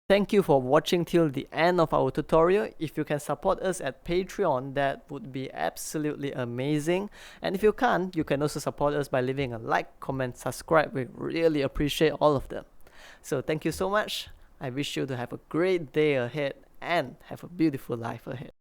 Thank you for watching till the end of our tutorial. If you can support us at Patreon, that would be absolutely amazing. And if you can't, you can also support us by leaving a like, comment, subscribe. We really appreciate all of them. So thank you so much. I wish you to have a great day ahead and have a beautiful life ahead.